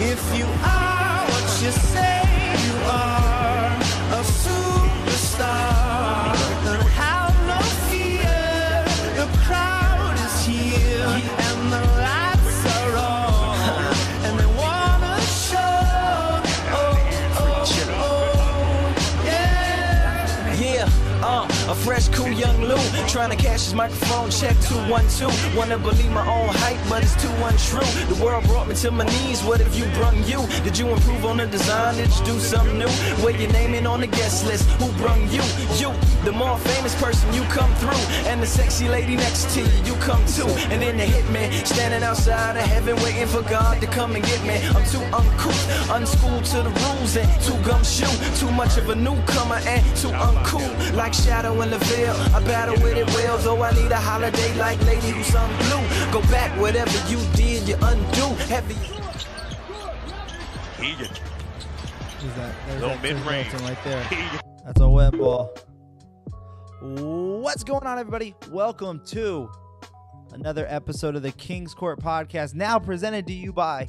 If you are what you say you are, a superstar, then have no fear. The crowd is here and the lights are on, and they wanna show. A fresh, cool young Lou, trying to cash his microphone check 212. Wanna believe my own hype, but it's too untrue. The world brought me to my knees, what if you brung you? Did you improve on the design, did you do something new? Where your name in on the guest list, who brung you? You, the more famous person, you come through. And the sexy lady next to you, you come too. And then the hitman, standing outside of heaven, waiting for God to come and get me. I'm too uncouth, unschooled to the rules, and too gumshoe. Too much of a newcomer and too uncool. Like shadow in the veil, I battle with it well, though I need a holiday like lady who's sung blue. Go back, whatever you did, you undo. Heavy. There's Little that mid-range. right there. That's a wet ball. What's going on, everybody? Welcome to another episode of the King's Court Podcast, now presented to you by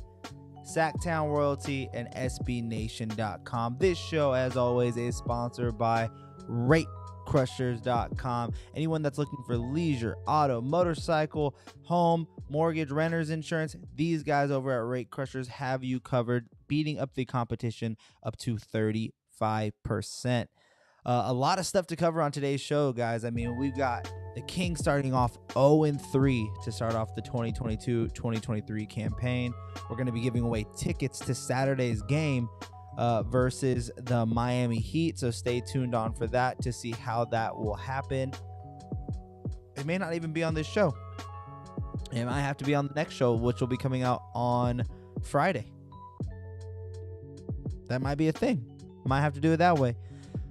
Sacktown Royalty and SBNation.com. This show, as always, is sponsored by RateCrushers.com. Anyone that's looking for leisure, auto, motorcycle, home, mortgage, renters insurance, these guys over at Rate Crushers have you covered, beating up the competition up to 35%. A lot of stuff to cover on today's show, guys. I mean, we've got the Kings starting off 0-3 to start off the 2022-2023 campaign. We're going to be giving away tickets to Saturday's game versus the Miami Heat, so stay tuned on for that to see how that will happen. It may not even be on this show. It might have to be on the next show, which will be coming out on Friday. That might be a thing. Might have to do it that way.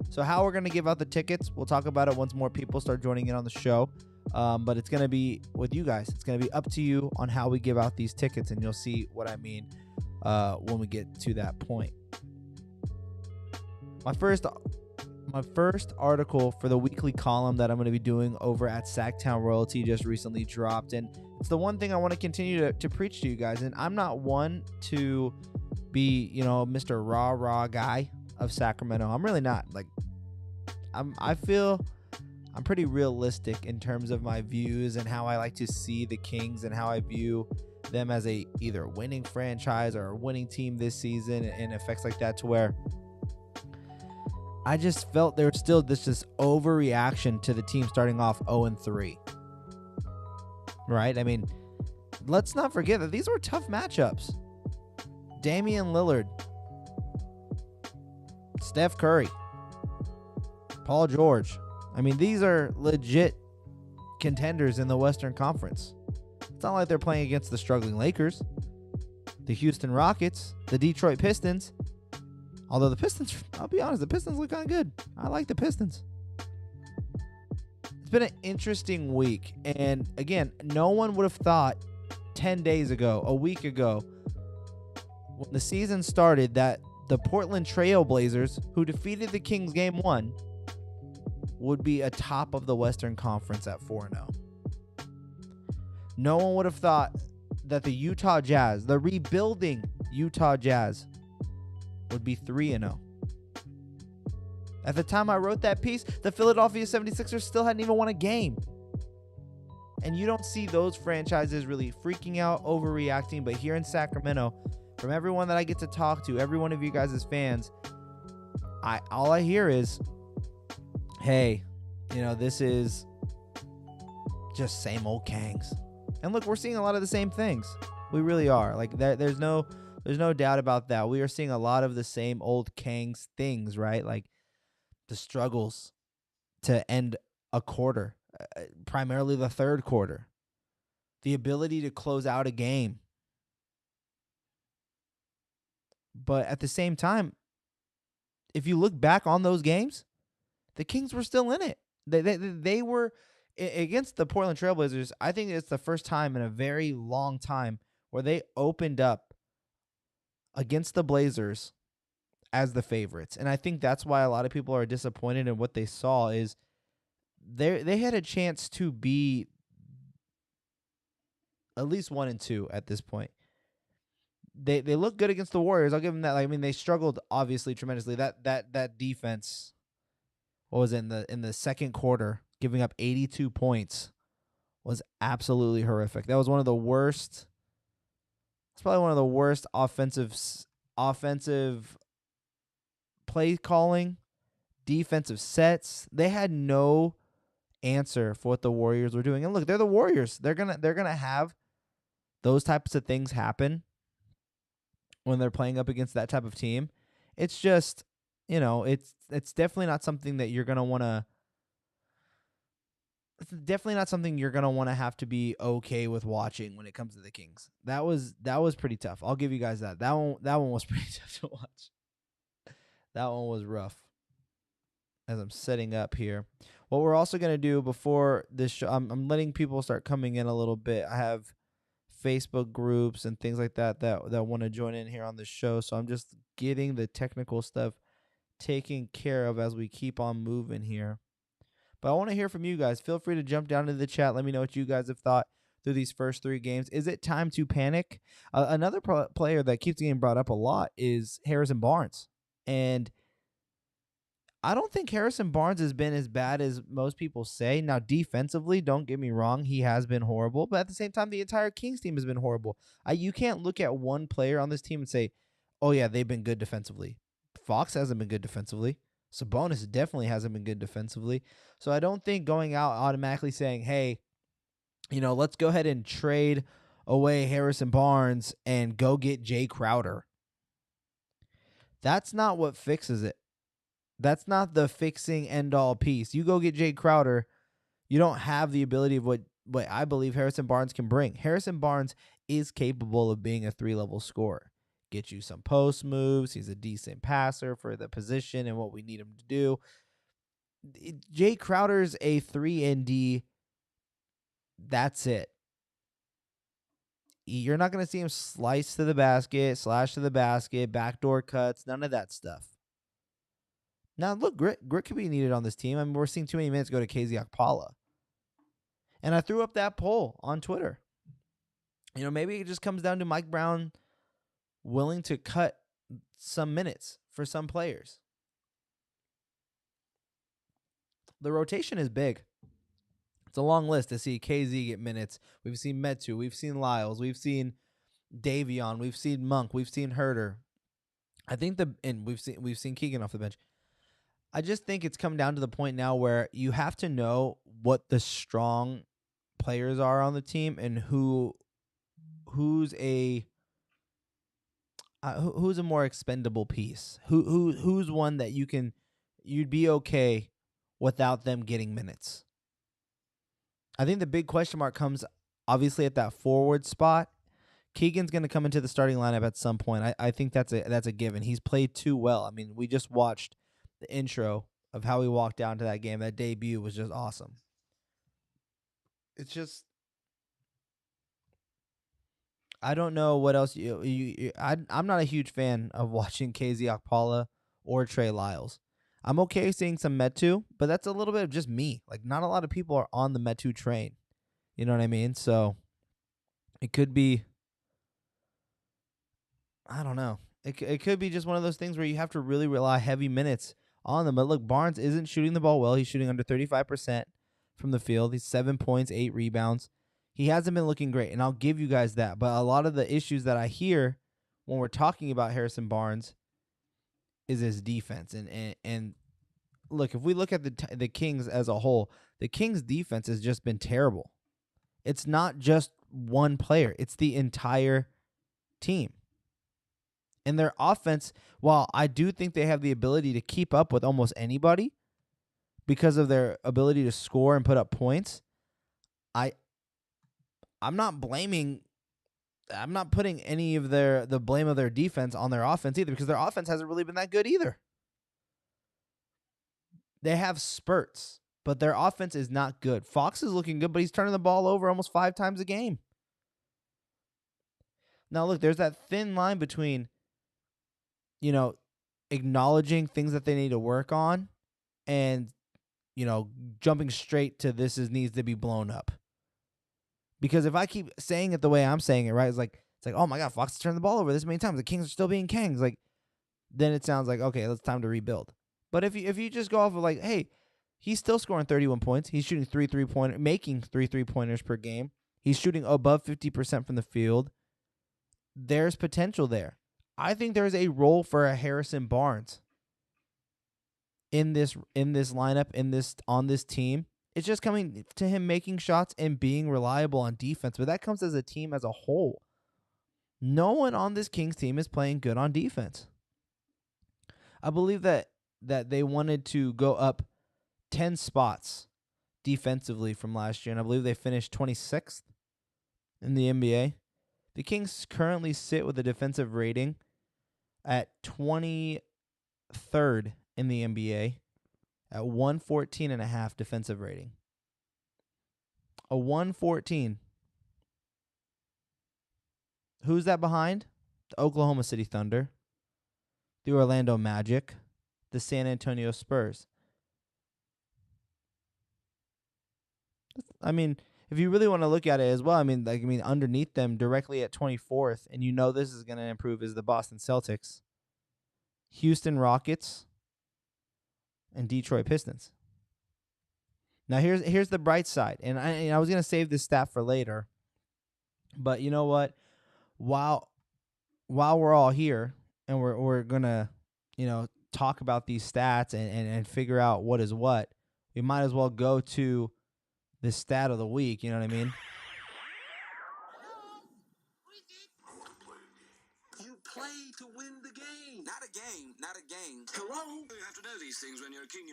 So how we're going to give out the tickets, we'll talk about it once more people start joining in on the show. But it's going to be with you guys. It's going to be up to you on how we give out these tickets, and you'll see what I mean when we get to that point. My first article for the weekly column that I'm going to be doing over at Sacktown Royalty just recently dropped, and it's the one thing I want to continue to preach to you guys. And I'm not one to be, Mr. rah guy of Sacramento. I'm really not. I feel I'm pretty realistic in terms of my views and how I like to see the Kings and how I view them as a either winning franchise or a winning team this season, and effects like that, to where I just felt there was still this overreaction to the team starting off 0-3. Right? I mean, let's not forget that these were tough matchups. Damian Lillard, Steph Curry, Paul George. I mean, these are legit contenders in the Western Conference. It's not like they're playing against the struggling Lakers, the Houston Rockets, the Detroit Pistons. Although the Pistons, I'll be honest, the Pistons look kind of good. I like the Pistons. It's been an interesting week. And again, no one would have thought 10 days ago, a week ago, when the season started, that the Portland Trail Blazers, who defeated the Kings game 1, would be atop of the Western Conference at 4-0. No one would have thought that the Utah Jazz, the rebuilding Utah Jazz, would be 3-0. At the time I wrote that piece, the Philadelphia 76ers still hadn't even won a game. And you don't see those franchises really freaking out, overreacting. But here in Sacramento, from everyone that I get to talk to, every one of you guys as fans, all I hear is, hey, this is just same old Kangs. And look, we're seeing a lot of the same things. We really are. There's no doubt about that. We are seeing a lot of the same old Kangs things, right? Like the struggles to end a quarter, primarily the third quarter. The ability to close out a game. But at the same time, if you look back on those games, the Kings were still in it. They were against the Portland Trail Blazers. I think it's the first time in a very long time where they opened up against the Blazers as the favorites. And I think that's why a lot of people are disappointed in what they saw. Is they had a chance to be at least 1-2 at this point. they look good against the Warriors. I'll give them that. Like, I mean, they struggled obviously tremendously. That defense, what was it, in the second quarter, giving up 82 points, was absolutely horrific. That was one of the worst. It's probably one of the worst offensive play calling, defensive sets. They had no answer for what the Warriors were doing. And look, they're the Warriors. They're gonna have those types of things happen when they're playing up against that type of team. It's just, it's definitely not something that you're gonna wanna. It's definitely not something you're gonna want to have to be okay with watching when it comes to the Kings. That was pretty tough. I'll give you guys that. That one was pretty tough to watch. That one was rough. As I'm setting up here, what we're also gonna do before this show, I'm letting people start coming in a little bit. I have Facebook groups and things like that want to join in here on the show, so I'm just getting the technical stuff taken care of as we keep on moving here. But I want to hear from you guys. Feel free to jump down into the chat. Let me know what you guys have thought through these first 3 games. Is it time to panic? Another player that keeps getting brought up a lot is Harrison Barnes. And I don't think Harrison Barnes has been as bad as most people say. Now, defensively, don't get me wrong, he has been horrible. But at the same time, the entire Kings team has been horrible. You can't look at one player on this team and say, oh, yeah, they've been good defensively. Fox hasn't been good defensively. Sabonis definitely hasn't been good defensively. So I don't think going out automatically saying, hey, let's go ahead and trade away Harrison Barnes and go get Jay Crowder. That's not what fixes it. That's not the fixing end-all piece. You go get Jay Crowder, you don't have the ability of what I believe Harrison Barnes can bring. Harrison Barnes is capable of being a 3-level scorer. Get you some post moves. He's a decent passer for the position and what we need him to do. Jay Crowder's a 3-and-D. That's it. You're not going to see him slice to the basket, slash to the basket, backdoor cuts, none of that stuff. Now, look, Grit could be needed on this team. I mean, we're seeing too many minutes go to KZ Okpala. And I threw up that poll on Twitter. Maybe it just comes down to Mike Brown willing to cut some minutes for some players. The rotation is big. It's a long list to see KZ get minutes. We've seen Metu. We've seen Lyles. We've seen Davion. We've seen Monk. We've seen Herter. We've seen Keegan off the bench. I just think it's come down to the point now where you have to know what the strong players are on the team and who's a more expendable piece. Who's one that you'd be okay without them getting minutes. I think the big question mark comes obviously at that forward spot. Keegan's going to come into the starting lineup at some point. I think that's a given. He's played too well. I mean, we just watched the intro of how he walked down to that game. That debut was just awesome. It's just, I don't know what else I'm not a huge fan of watching KZ Okpala or Trey Lyles. I'm okay seeing some Metu, but that's a little bit of just me. Like, not a lot of people are on the Metu train. You know what I mean? So it could be, I don't know. It could be just one of those things where you have to really rely heavy minutes on them. But look, Barnes isn't shooting the ball well. He's shooting under 35% from the field. He's 7 points, 8 rebounds. He hasn't been looking great, and I'll give you guys that. But a lot of the issues that I hear when we're talking about Harrison Barnes is his defense. And look, if we look at the Kings as a whole, the Kings' defense has just been terrible. It's not just one player. It's the entire team. And their offense, while I do think they have the ability to keep up with almost anybody because of their ability to score and put up points, I'm not putting any of the blame of their defense on their offense either, because their offense hasn't really been that good either. They have spurts, but their offense is not good. Fox is looking good, but he's turning the ball over almost 5 times a game. Now, look, there's that thin line between, acknowledging things that they need to work on and, jumping straight to needs to be blown up. Because if I keep saying it the way I'm saying it, right, it's It's like, oh my God, Fox has turned the ball over this many times. The Kings are still being Kings. Like, then it sounds like, okay, it's time to rebuild. But if you just go off of like, hey, he's still scoring 31 points. He's shooting making 3 3-pointers per game. He's shooting above 50% from the field. There's potential there. I think there's a role for a Harrison Barnes in this lineup, on this team. It's just coming to him making shots and being reliable on defense, but that comes as a team as a whole. No one on this Kings team is playing good on defense. I believe that they wanted to go up 10 spots defensively from last year, and I believe they finished 26th in the NBA. The Kings currently sit with a defensive rating at 23rd in the NBA at 114.5 defensive rating. A 114. Who's that behind? The Oklahoma City Thunder, the Orlando Magic, the San Antonio Spurs. I mean, if you really want to look at it as well, underneath them, directly at 24th, and this is going to improve, is the Boston Celtics, Houston Rockets, and Detroit Pistons. Now here's the bright side, and I was going to save this stat for later, but you know what? While we're all here and we're going to, talk about these stats and figure out what is what, we might as well go to the stat of the week, you know what I mean? You play to win the game. Not a game. Hello? You have to know these things when you're a king,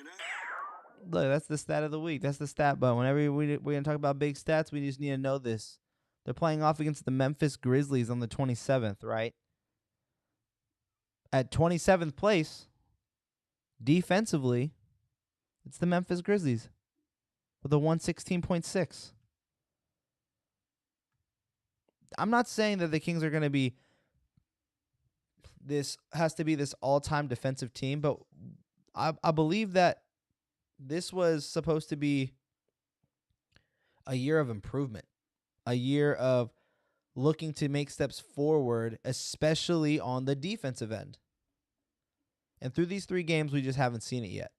Look, that's the stat of the week. That's the stat, but whenever we're going to talk about big stats, we just need to know this. They're playing off against the Memphis Grizzlies on the 27th, right? At 27th place, defensively, it's the Memphis Grizzlies with a 116.6. I'm not saying that the Kings are going to be this all-time defensive team, but I believe that this was supposed to be a year of improvement, a year of looking to make steps forward, especially on the defensive end. And through these 3 games, we just haven't seen it yet.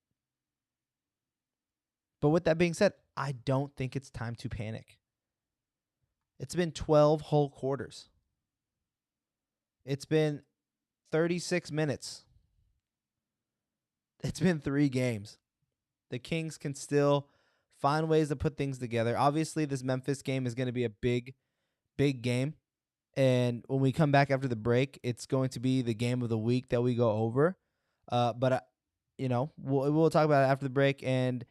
But with that being said, I don't think it's time to panic. It's been 12 whole quarters. It's been 36 minutes. It's been 3 games. The Kings can still find ways to put things together. Obviously, this Memphis game is going to be a big, big game. And when we come back after the break, it's going to be the game of the week that we go over. But we'll talk about it after the break and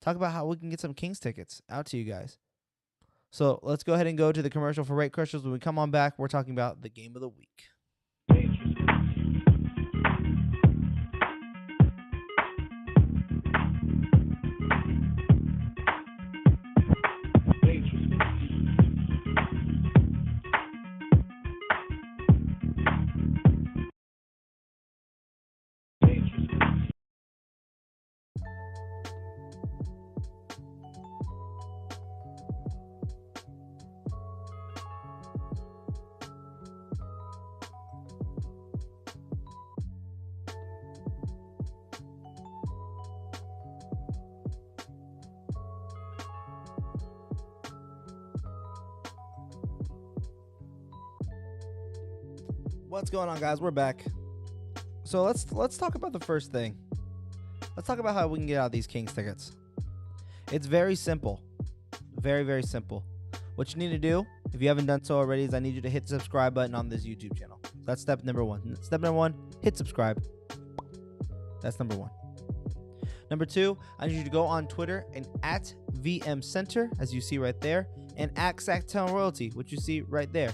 talk about how we can get some Kings tickets out to you guys. So let's go ahead and go to the commercial for Rate Crushers. When we come on back, we're talking about the game of the week. What's going on, guys? We're back. So let's talk about the first thing. Let's talk about how we can get out these Kings tickets. It's very simple. Very, very simple. What you need to do, if you haven't done so already, is I need you to hit the subscribe button on this YouTube channel. That's step number 1. Step number 1, hit subscribe. That's number 1. Number 2, I need you to go on Twitter and at VM Center, as you see right there, and at Sacktown Royalty, which you see right there.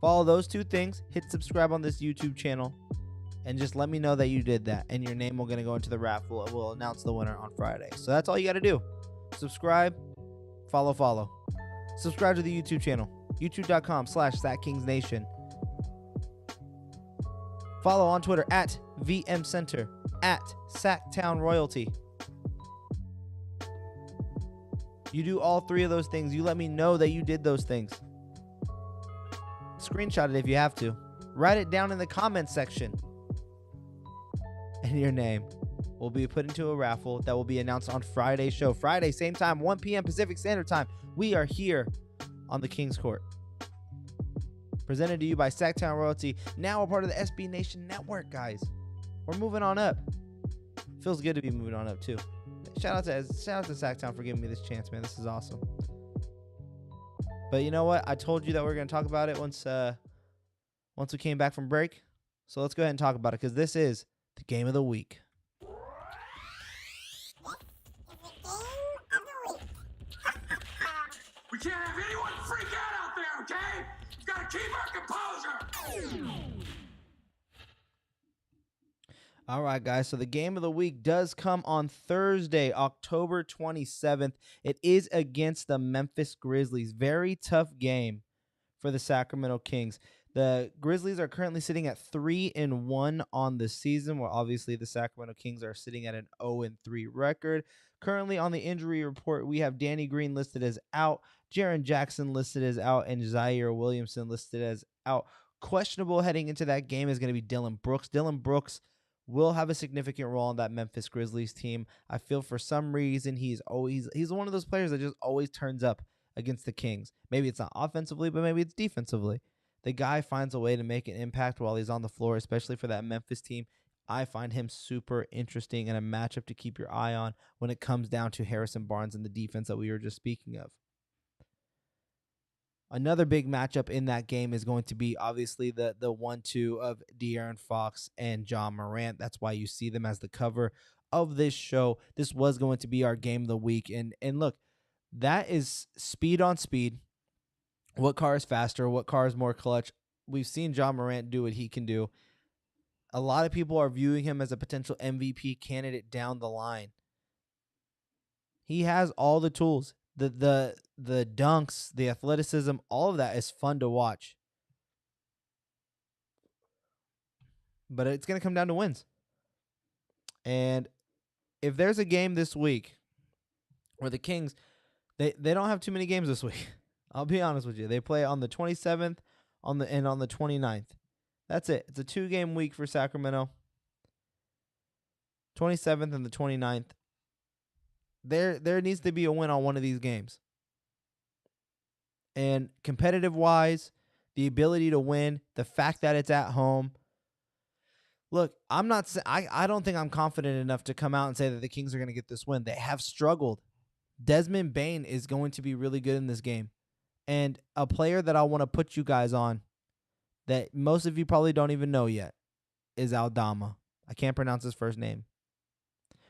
Follow those 2 things, hit subscribe on this YouTube channel, and just let me know that you did that, and your name will going to go into the raffle. We'll announce the winner on Friday. So that's all you got to do. Subscribe, follow. Subscribe to the YouTube channel, youtube.com/SackKingsNation. Follow on Twitter at VM Center, at Sacktown Royalty. You do all 3 of those things. You let me know that you did those things. Screenshot it if you have to. Write it down in the comment section. And your name will be put into a raffle that will be announced on Friday's show. Friday, same time, 1 p.m. Pacific Standard Time. We are here on the King's Court. Presented to you by Sacktown Royalty. Now a part of the SB Nation Network, guys. We're moving on up. Feels good to be moving on up, too. Shout out to Sacktown for giving me this chance, man. This is awesome. But you know what? I told you that we are going to talk about it once we came back from break. So let's go ahead and talk about it, because this is the game of the week. We can't have anyone freak out there, okay? We've got to keep our composure. All right, guys. So the game of the week does come on Thursday, October 27th. It is against the Memphis Grizzlies. Very tough game for the Sacramento Kings. The Grizzlies are currently sitting at 3-1 on the season, where obviously the Sacramento Kings are sitting at an 0-3 record. Currently on the injury report, we have Danny Green listed as out, Jaren Jackson listed as out, and Zaire Williamson listed as out. Questionable heading into that game is going to be Dillon Brooks. Dillon Brooks will have a significant role on that Memphis Grizzlies team. I feel for some reason he's one of those players that just always turns up against the Kings. Maybe it's not offensively, but maybe it's defensively. The guy finds a way to make an impact while he's on the floor, especially for that Memphis team. I find him super interesting and a matchup to keep your eye on when it comes down to Harrison Barnes and the defense that we were just speaking of. Another big matchup in that game is going to be obviously the 1-2 of De'Aaron Fox and John Morant. That's why you see them as the cover of this show. This was going to be our game of the week. And look, that is speed on speed. What car is faster? What car is more clutch? We've seen John Morant do what he can do. A lot of people are viewing him as a potential MVP candidate down the line. He has all the tools. The dunks, the athleticism, all of that is fun to watch. But it's going to come down to wins. And if there's a game this week where the Kings, they don't have too many games this week. I'll be honest with you. They play on the 27th and on the 29th. That's it. It's a 2-game week for Sacramento. 27th and the 29th. There needs to be a win on one of these games. And competitive-wise, the ability to win, the fact that it's at home. Look, I don't think I'm confident enough to come out and say that the Kings are going to get this win. They have struggled. Desmond Bane is going to be really good in this game. And a player that I want to put you guys on that most of you probably don't even know yet is Aldama. I can't pronounce his first name.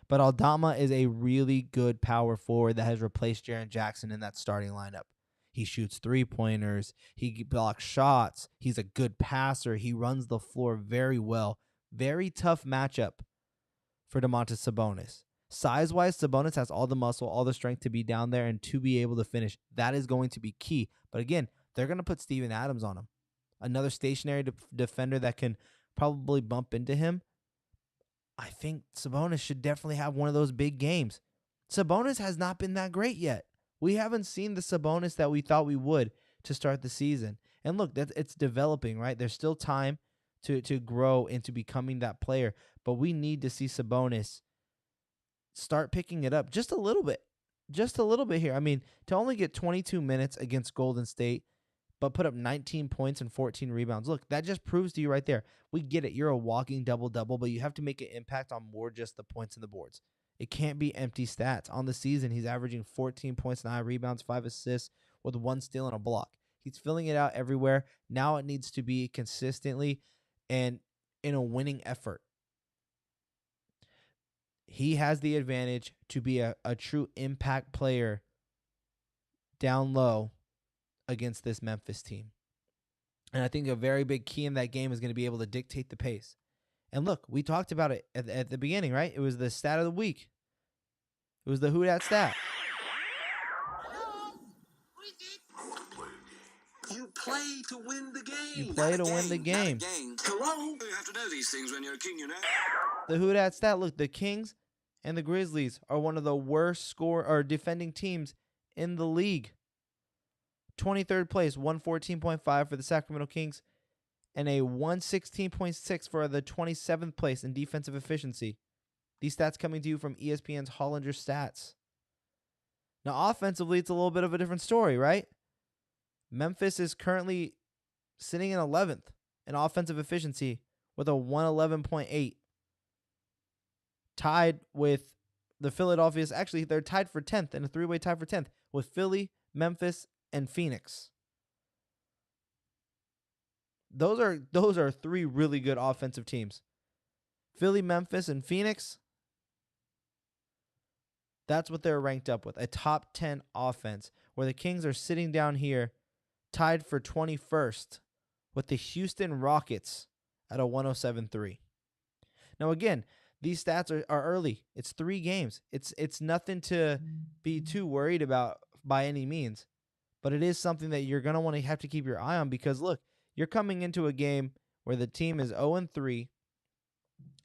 But Aldama is a really good power forward that has replaced Jaren Jackson in that starting lineup. He shoots three-pointers. He blocks shots. He's a good passer. He runs the floor very well. Very tough matchup for Domantas Sabonis. Size-wise, Sabonis has all the muscle, all the strength to be down there and to be able to finish. That is going to be key. But again, they're going to put Steven Adams on him. Another stationary defender that can probably bump into him. I think Sabonis should definitely have one of those big games. Sabonis has not been that great yet. We haven't seen the Sabonis that we thought we would to start the season. And look, it's developing, right? There's still time to grow into becoming that player. But we need to see Sabonis start picking it up just a little bit. Just a little bit here. I mean, to only get 22 minutes against Golden State, but put up 19 points and 14 rebounds. Look, that just proves to you right there. We get it. You're a walking double-double, but you have to make an impact on more just the points and the boards. It can't be empty stats. On the season, he's averaging 14 points, 9 rebounds, 5 assists with 1 steal and a block. He's filling it out everywhere. Now it needs to be consistently and in a winning effort. He has the advantage to be a true impact player down low against this Memphis team. And I think a very big key in that game is going to be able to dictate the pace. And look, we talked about it at the beginning, right? It was the stat of the week. It was the Who Dat stat. You play to win the game. You play to win the game. Hello? You have to know these things when you're a king, you know. The Who Dat stat. Look, the Kings and the Grizzlies are one of the worst defending teams in the league. 23rd place, 114.5 for the Sacramento Kings, and a 116.6 for the 27th place in defensive efficiency. These stats coming to you from ESPN's Hollinger Stats. Now, offensively, it's a little bit of a different story, right? Memphis is currently sitting in 11th in offensive efficiency with a 111.8. Tied with the Philadelphia's. Actually, they're tied for 10th in a three-way tie for 10th with Philly, Memphis, and Phoenix. Those are three really good offensive teams. Philly, Memphis, and Phoenix. That's what they're ranked up with. A top 10 offense, where the Kings are sitting down here tied for 21st with the Houston Rockets at a 107.3. Now, again, these stats are early. It's 3 games. It's nothing to be too worried about by any means. But it is something that you're going to want to have to keep your eye on because, look, you're coming into a game where the team is 0-3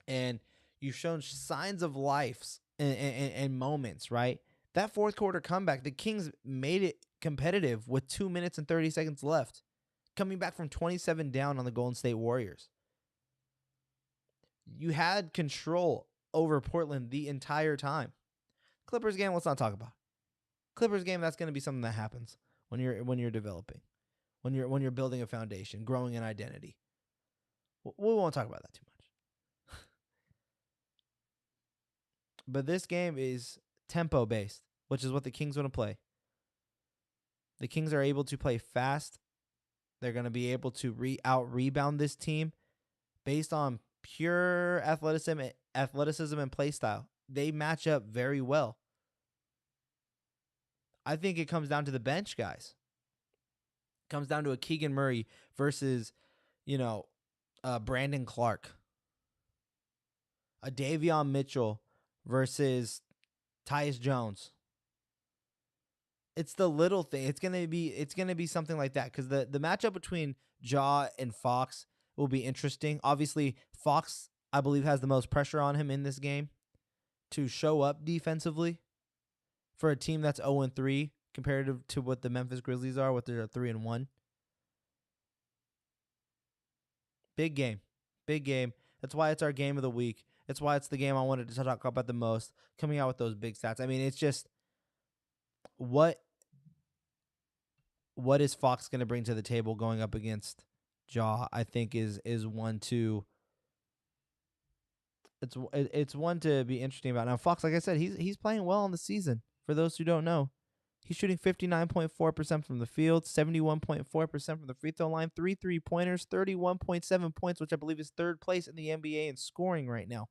and you've shown signs of life and moments, right? That fourth quarter comeback, the Kings made it competitive with 2 minutes and 30 seconds left, coming back from 27 down on the Golden State Warriors. You had control over Portland the entire time. Clippers game, let's not talk about. Clippers game, that's going to be something that happens when you're developing, when you're building a foundation, growing an identity. We won't talk about that too much. But this game is tempo based, which is what the Kings want to play. The Kings are able to play fast. They're going to be able to out-rebound this team based on pure athleticism and play style. They match up very well. I think it comes down to the bench guys. It comes down to a Keegan Murray versus, Brandon Clark. A Davion Mitchell versus Tyus Jones. It's the little thing. It's gonna be something like that because the matchup between Ja and Fox will be interesting. Obviously, Fox, I believe, has the most pressure on him in this game to show up defensively for a team that's 0-3 compared to what the Memphis Grizzlies are, what they're 3-1. Big game. Big game. That's why it's our game of the week. That's why it's the game I wanted to talk about the most, coming out with those big stats. I mean, it's just what is Fox going to bring to the table going up against Ja, I think is one to it's one to be interesting about. Now, Fox, like I said, he's playing well in the season. For those who don't know, he's shooting 59.4% from the field, 71.4% from the free throw line, 3 3-pointers, 31.7 points, which I believe is third place in the NBA in scoring right now.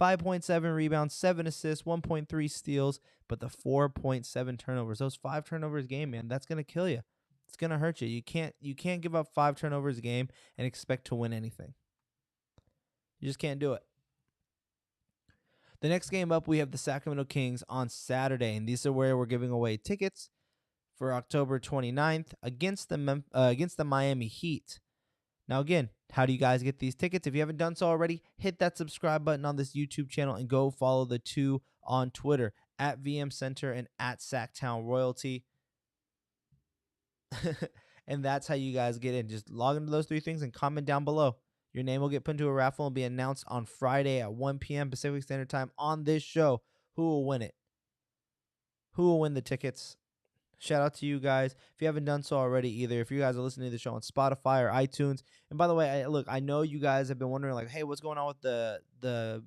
5.7 rebounds, 7 assists, 1.3 steals, but the 4.7 turnovers. Those 5 turnovers a game, man, that's going to kill you. It's going to hurt you. You can't give up 5 turnovers a game and expect to win anything. You just can't do it. The next game up, we have the Sacramento Kings on Saturday, and these are where we're giving away tickets for October 29th against the Miami Heat. Now, again, how do you guys get these tickets? If you haven't done so already, hit that subscribe button on this YouTube channel and go follow the 2 on Twitter, at VM Center and at Sacktown Royalty. And that's how you guys get in. Just log into those 3 things and comment down below. Your name will get put into a raffle and be announced on Friday at 1 p.m. Pacific Standard Time on this show. Who will win it? Who will win the tickets? Shout out to you guys. If you haven't done so already either, if you guys are listening to the show on Spotify or iTunes. And by the way, I know you guys have been wondering, like, hey, what's going on with the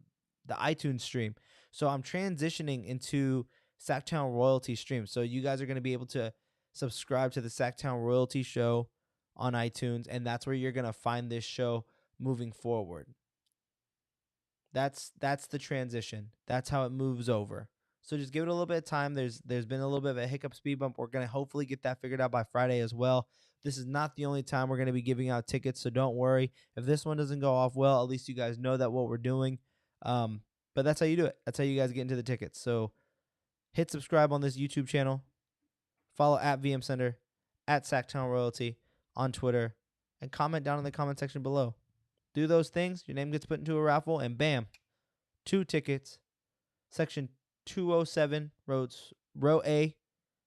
iTunes stream? So I'm transitioning into Sacktown Royalty stream. So you guys are going to be able to subscribe to the Sacktown Royalty show on iTunes, and that's where you're going to find this show moving forward. That's the transition. That's how it moves over. So just give it a little bit of time. There's been a little bit of a hiccup speed bump. We're going to hopefully get that figured out by Friday as well. This is not the only time we're going to be giving out tickets, so don't worry. If this one doesn't go off well, at least you guys know that what we're doing. But that's how you do it. That's how you guys get into the tickets. So hit subscribe on this YouTube channel. Follow at VM Center, at Sacktown Royalty on Twitter, and comment down in the comment section below. Do those things, your name gets put into a raffle, and bam, 2 tickets, section 207, row A,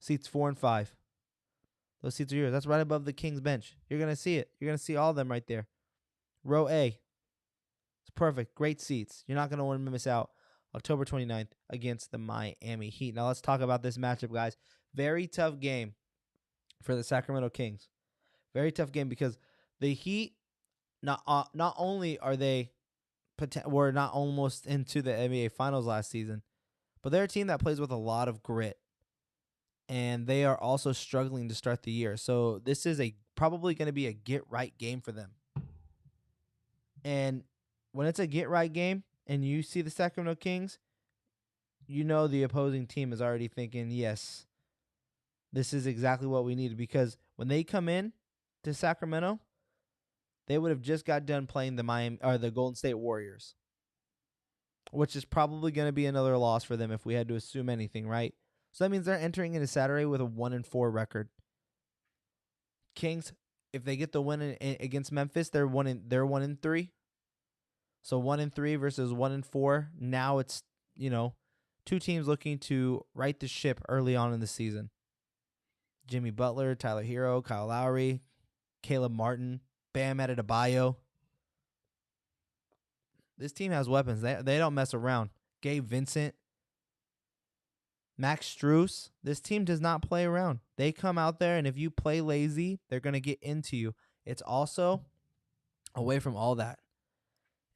Seats 4 and 5. Those seats are yours. That's right above the Kings bench. You're going to see it. You're going to see all of them right there. Row A. It's perfect. Great seats. You're not going to want to miss out. October 29th against the Miami Heat. Now let's talk about this matchup, guys. Very tough game for the Sacramento Kings. Very tough game because the Heat, not only are they were not almost into the NBA Finals last season, but they're a team that plays with a lot of grit. And they are also struggling to start the year. So this is probably going to be a get-right game for them. And when it's a get-right game and you see the Sacramento Kings, you know the opposing team is already thinking, yes, this is exactly what we need. Because when they come in to Sacramento, they would have just got done playing the Golden State Warriors, which is probably going to be another loss for them if we had to assume anything, right? So that means they're entering into Saturday with a 1-4 record. Kings, if they get the win against Memphis, they're 1-3. So 1-3 versus 1-4. Now it's, two teams looking to right the ship early on in the season. Jimmy Butler, Tyler Hero, Kyle Lowry, Caleb Martin, Bam Adebayo. This team has weapons. They don't mess around. Gabe Vincent, Max Strus. This team does not play around. They come out there, and if you play lazy, they're going to get into you. It's also, away from all that,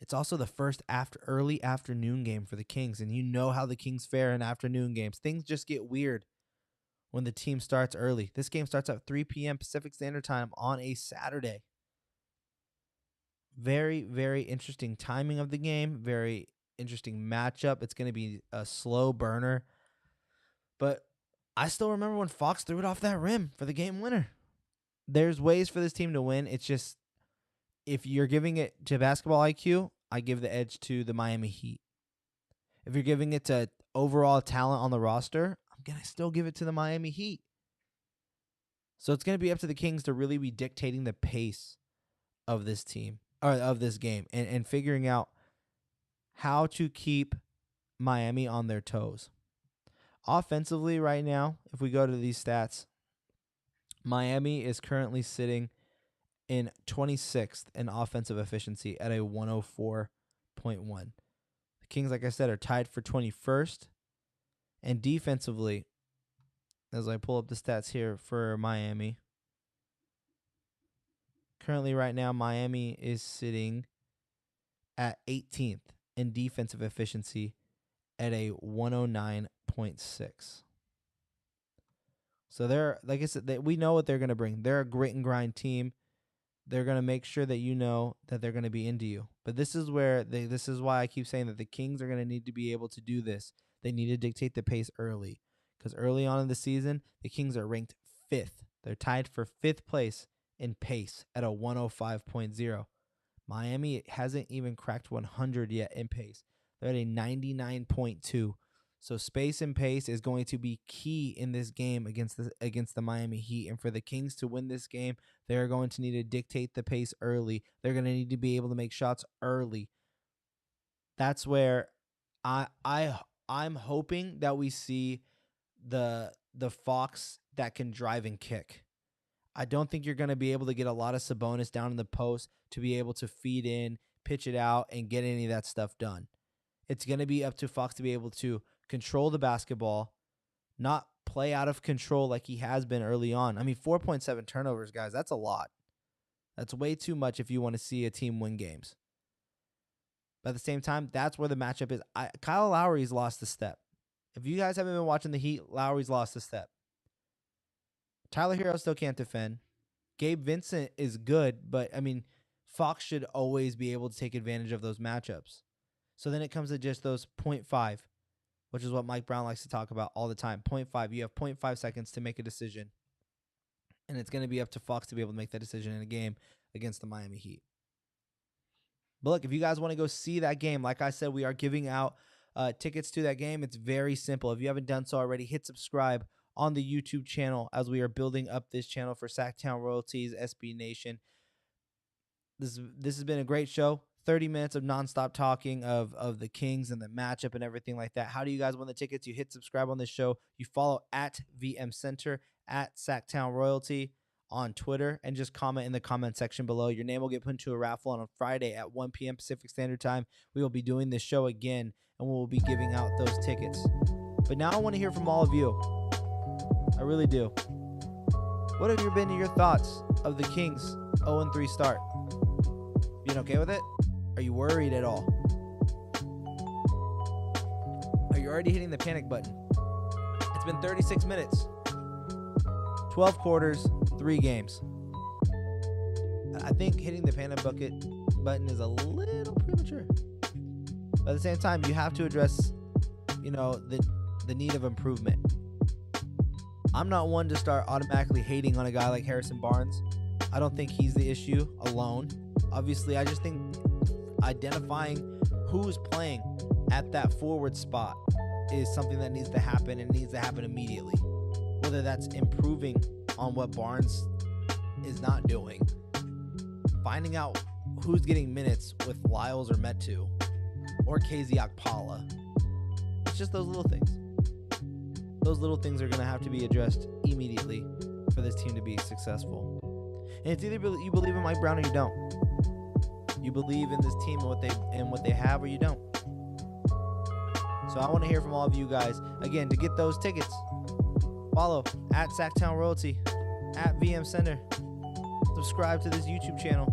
it's also the first early afternoon game for the Kings, and you know how the Kings fare in afternoon games. Things just get weird when the team starts early. This game starts at 3 p.m. Pacific Standard Time on a Saturday. Very, very interesting timing of the game. Very interesting matchup. It's going to be a slow burner. But I still remember when Fox threw it off that rim for the game winner. There's ways for this team to win. It's just, if you're giving it to basketball IQ, I give the edge to the Miami Heat. If you're giving it to overall talent on the roster, I'm going to still give it to the Miami Heat. So it's going to be up to the Kings to really be dictating the pace of this team, or of this game, and figuring out how to keep Miami on their toes. Offensively right now, if we go to these stats, Miami is currently sitting in 26th in offensive efficiency at a 104.1. The Kings, like I said, are tied for 21st. And defensively, as I pull up the stats here for Miami, currently right now, Miami is sitting at 18th in defensive efficiency at a 109.6. So they're, like I said, we know what they're going to bring. They're a grit and grind team. They're going to make sure that you know that they're going to be into you. But this is why I keep saying that the Kings are going to need to be able to do this. They need to dictate the pace early, because early on in the season, the Kings are ranked 5th. They're tied for 5th place in pace at a 105.0. Miami hasn't even cracked 100 yet in pace. They're at a 99.2. So space and pace is going to be key in this game against the Miami Heat. And for the Kings to win this game, they're going to need to dictate the pace early. They're going to need to be able to make shots early. That's where I'm hoping that we see the Fox that can drive and kick. I don't think you're going to be able to get a lot of Sabonis down in the post to be able to feed in, pitch it out, and get any of that stuff done. It's going to be up to Fox to be able to control the basketball, not play out of control like he has been early on. I mean, 4.7 turnovers, guys, that's a lot. That's way too much if you want to see a team win games. But at the same time, that's where the matchup is. Kyle Lowry's lost a step. If you guys haven't been watching the Heat, Lowry's lost a step. Tyler Hero still can't defend. Gabe Vincent is good, but, I mean, Fox should always be able to take advantage of those matchups. So then it comes to just those 0.5, which is what Mike Brown likes to talk about all the time. 0.5. You have 0.5 seconds to make a decision. And it's going to be up to Fox to be able to make that decision in a game against the Miami Heat. But look, if you guys want to go see that game, like I said, we are giving out tickets to that game. It's very simple. If you haven't done so already, hit subscribe on the YouTube channel as we are building up this channel for Sacktown Royalties, SB Nation. This has been a great show. 30 minutes of nonstop talking of the Kings and the matchup and everything like that. How do you guys win the tickets? You hit subscribe on this show. You follow at VM Center, at Sacktown Royalty on Twitter, and just comment in the comment section below. Your name will get put into a raffle on a Friday at 1 p.m. Pacific Standard Time. We will be doing this show again, and we will be giving out those tickets. But now I want to hear from all of you. I really do. What have been your thoughts of the Kings' 0-3 start? Being okay with it? Are you worried at all? Are you already hitting the panic button? It's been 36 minutes. 12 quarters, 3 games. I think hitting the panic button is a little premature. But at the same time, you have to address, the need of improvement. I'm not one to start automatically hating on a guy like Harrison Barnes. I don't think he's the issue alone. Obviously, I just think identifying who's playing at that forward spot is something that needs to happen, and needs to happen immediately. Whether that's improving on what Barnes is not doing, finding out who's getting minutes with Lyles or Metu or KZ Okpala. It's just those little things. Those little things are going to have to be addressed immediately for this team to be successful. And it's either you believe in Mike Brown or you don't. You believe in this team and what they have, or you don't. So I want to hear from all of you guys. Again, to get those tickets, follow at Sacktown Royalty, at VM Center. Subscribe to this YouTube channel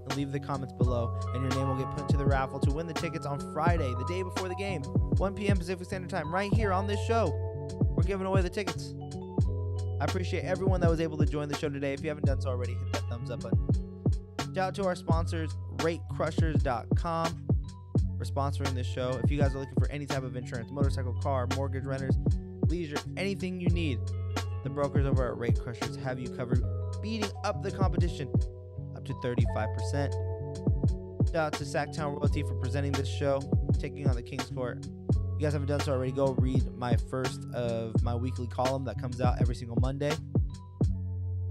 and leave the comments below, and your name will get put into the raffle to win the tickets on Friday, the day before the game, 1 p.m. Pacific Standard Time, right here on this show. We're giving away the tickets. I appreciate everyone that was able to join the show today. If you haven't done so already, hit that thumbs up button. Shout out to our sponsors, RateCrushers.com, for sponsoring this show. If you guys are looking for any type of insurance, motorcycle, car, mortgage, renters, leisure, anything you need, the brokers over at Rate Crushers have you covered, beating up the competition up to 35%. Shout out to Sacktown Royalty for presenting this show, taking on the Kings Court. If you guys haven't done so already, go read my first of my weekly column that comes out every single Monday.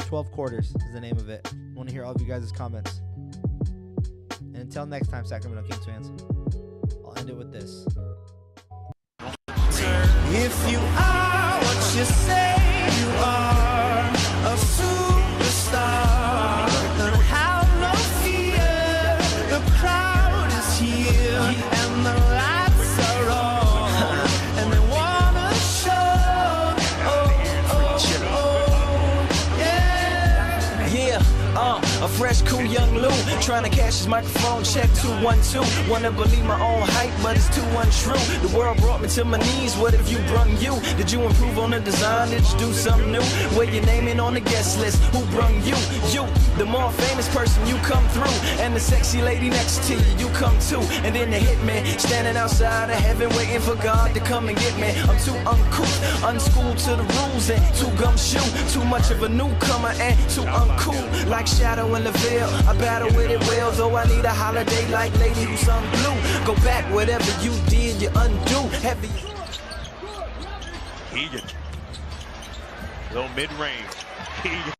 12 Quarters is the name of it. I want to hear all of you guys' comments. And until next time, Sacramento Kings fans, I'll end it with this. If you are what you say you are, a superstar, don't have no fear. The crowd is here and the lights are on, and they wanna show. Yeah. A fresh, cool young Lou, trying to cash his microphone check 212. Wanna believe my own hype, but it's too untrue. The world brought me to my knees. What if you brung you? Did you improve on the design? Did you do something new? Where your name in on the guest list? Who brung you? You, the more famous person, you come through, and the sexy lady next to you come too. And then the hitman standing outside of heaven, waiting for God to come and get me. I'm too uncouth, unschooled to the rules, and too gumshoe. Too much of a newcomer and too uncool, like Shadow in the Veil. I battle with it well, though I need a holiday like Lady Who Sung Blue. Go back, whatever you did, you undo. Heavy. Egan. Little mid-range. Egan.